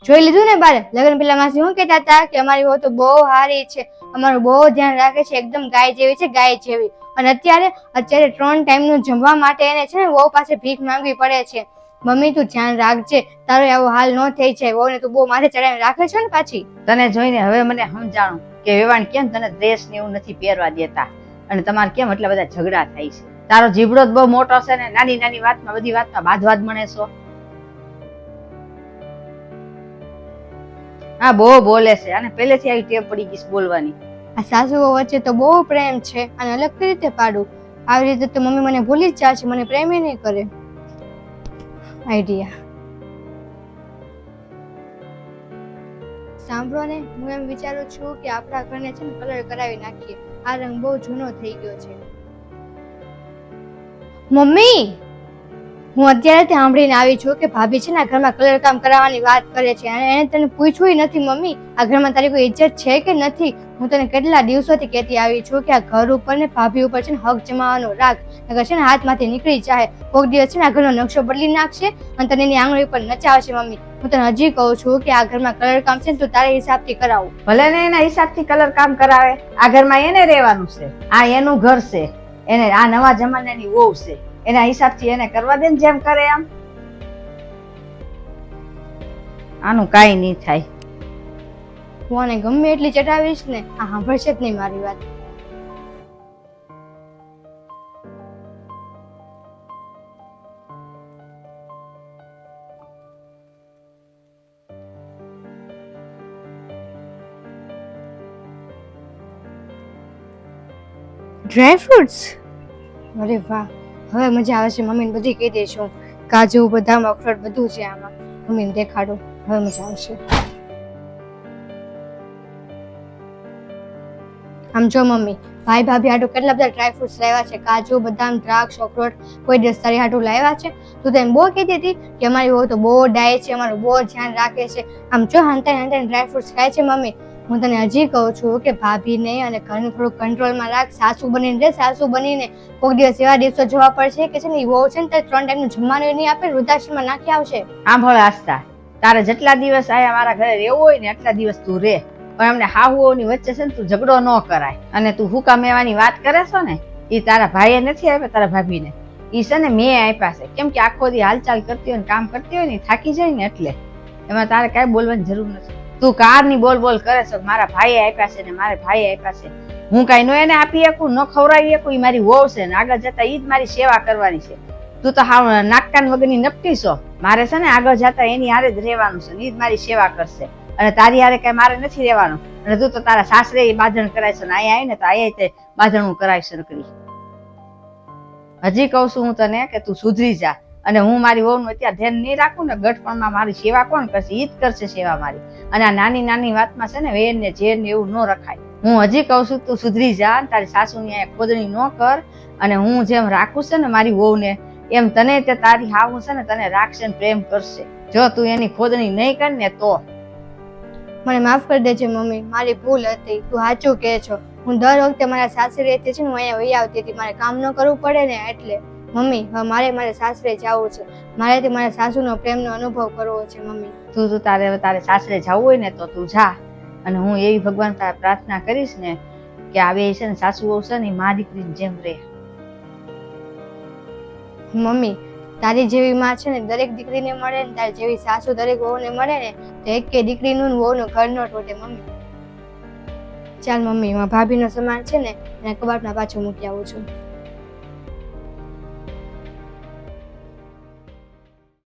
જોઈ લીધું ને બારે લગ્ન પેલા માસી શું કહેતા હતા કે અમારી વહુ તો બહુ સારી છે, અમારું બહુ ધ્યાન રાખે છે, એકદમ ગાય જેવી છે, ગાય જેવી. અને અત્યારે 3 ટાઈમનું જમવા માટે એને છે ને વહુ પાસે ભીખ માંગવી પડે છે. મમ્મી તું ધ્યાન રાખજે, તારો આવો હાલ ન થઈ જાય. વહુને તું બહુ માથે ચડાવીને રાખે છે ને પાછી. તને જોઈને હવે મને સમજાણું કે વેવાણ કેમ તને ડ્રેસ ને એવું નથી પહેરવા દેતા અને તમારે કેમ એટલા બધા ઝઘડા થાય છે. તારો જીબડો બહુ મોટો છે ને નાની નાની વાતમાં બધી વાતમાં બાદવાદ મણે છો. હા બહુ બોલે છે અને પહેલેથી આવી ટેવ પડી ગઈ બોલવાની. આ સાસુઓ વચ્ચે તો બહુ પ્રેમ છે અને અલગ કઈ રીતે પાડું? આવી રીતે તો મમ્મી મને ભૂલી જ જાય છે, મને પ્રેમ નહીં કરે. આઈડિયા સાંભળો ને, હું એમ વિચારું છું કે આપણા ઘરને છે ને કલર કરાવી નાખીએ. આ રંગ બહુ જૂનો થઈ ગયો છે. મમ્મી હું અત્યારે સાંભળીને આવી છું કે ભાભી છે ને આ ઘરમાં કલર કામ કરાવવાની વાત કરે છે અને એને તને પૂછ્યું નથી મમ્મી આ ઘરમાં તારી કોઈ ઇજ્જત છે કે નથી? હું તને કેટલા દિવસોથી કહેતી આવી છું કે આ ઘર ઉપર ને ભાભી ઉપર છે ને હક જમાવાનો રાખ, નકર છે ને હાથમાંથી નીકળી જાય. કોઈક દિવસ છે ને આ ઘરનો નકશો બદલી નાખશે અને તને એની આંગળી ઉપર નચાવશે. મમ્મી હું તને હજી કહું છું કે આ ઘરમાં કલર કામ છે ને તું તારા હિસાબથી કરાવું. ભલે ને એના હિસાબથી કલર કામ કરાવે, આ ઘરમાં એને રહેવાનું છે, આ એનું ઘર છે, એને આ નવા જમાનાની વહુ છે, એના હિસાબથી એને કરવા દે ને જેમ કરે એમ. આનું કાઈ નહીં થાય. હું આને ગમે એટલી ચટાવીશ ને આ સાંભળશે જ નહીં મારી વાત. ડ્રાય ફ્રૂટ્સ, અરે વાહ, હવે મજા આવે છે. મમ્મીને બધી કહી દઈશું, કાજુ બદામ અખરોટ બધું છે આમાં. મમ્મીને દેખાડો, હવે મજા આવશે. આમ જો મમ્મી, ભાઈ ભાભી હાટુ કેટલા બધા ડ્રાય ફ્રૂટ્સ લાવ્યા છે, કાજુ બદામ દ્રાક્ષ અખરોટ. કોઈ દિવસ તારી હાટુ લાવ્યા છે? તું તો એમ બહુ કહેતી હતી કે અમારી વહુ તો બહુ ડાય છે, અમારું બહુ ધ્યાન રાખે છે. આમ જો હાંતા હાંતા ડ્રાય ફ્રૂટ્સ ખાય છે. મમ્મી હું તને હજી કહું છું કે ભાભીને અને ઘરને થોડું કંટ્રોલમાં રાખ. સાસુ બનીને રે, સાસુ બનીને. કોઈક દિવસ એવા દિવસો જોવા પડશે કે છે ને વહુ છે ને 3 ટાઈમનું જમવાનું નહીં આપે, વૃદ્ધાશ્રમમાં નાખી આવશે. સાંભળ આસ્થા, તારે જેટલા દિવસ આયા મારા ઘરે રહેવું હોય ને એટલા દિવસ તું રે, પણ અમને હાહુઓની વચ્ચે છે ને તું ઝઘડો ન કરાય. અને તું હુકા મેવાની વાત કરે છો ને એ તારા ભાઈએ નથી આપ્યા, તારા ભાભીને ઈ છે ને મેં આપ્યા છે. કેમ કે આખો દી હાલચાલ કરતી હોય ને કામ કરતી હોય ને થાકી જાય ને એટલે એમાં તારે કાંઈ બોલવાની જરૂર નથી. તું કારની બોલ બોલ કરે છો, મારા ભાઈએ આપ્યા છે ને મારે ભાઈએ આપ્યા છે. હું કાંઈ નો એને આપી શકું, ન ખવડાવી શકું. એ મારી વહુ છે ને આગળ જતા ઈ જ મારી સેવા કરવાની છે. તું તો હાવ નાકકાન વગરની નપટી છો. મારે છે ને આગળ જતા એની હારે જ રહેવાનું છે, ઈ જ મારી સેવા કરશે. અને તારી હારે કઈ મારે નથી રહેવાનું. અને તું તો તારા સાસરે બાંધણ કરાય છે ને અહીંયા આવી ને તો અહીંયા તે બાંધણું કરાય છે નકરી. હજી કહું છું હું તને કે તું સુધરી જા. અને હું મારી વહુનું અત્યારે ધ્યાન નહીં રાખું ને ગઢપણમાં મારી સેવા કોણ કરશે? ઈ જ કરશે સેવા મારી. અને આ નાની નાની વાતમાં છે ને વેર ને ઝેર ને એવું ન રખાય. હું હજી કહું છું તું સુધરી જા, તારી સાસુની અહીંયા ખોદણી ન કર. અને હું જેમ રાખું છે ને મારી વહુને એમ તને તે તારી હાવું છે ને તને રાખશે ને પ્રેમ કરશે. જો તું એની ખોદણી નહીં કર ને તો. મને માફ કરી દેજે મમ્મી, મારી ભૂલ હતી. તું સાચું કહે છો. હું દર વખતે મારા સાસરે રહેતી છે ને હું અહીંયા વહી આવતી હતી, મારે કામ ન કરવું પડે ને એટલે. મમ્મી હવે મારે સાસરે જવું છે, મારે મારા સાસુનો પ્રેમનો અનુભવ કરવો છે. મમ્મી તું તારે સાસરે જવું હોય ને તો તું જા. અને હું એવી ભગવાન પાસે પ્રાર્થના કરીશ ને કે આ બે છે ને સાસુ વહુ છે ને મા દીકરીની જેમ રહે. મમ્મી તારી જેવી માં છે ને દરેક દીકરીને મળે ને તારી જેવી સાસુ દરેક વહુને મળે ને તો એક કે દીકરીનું વહુનું ઘર ન તૂટે. મમ્મી ચાલ મમ્મી, ભાભીનો સામાન છે ને એને કબાટમાં પાછું મૂકી આવું છું.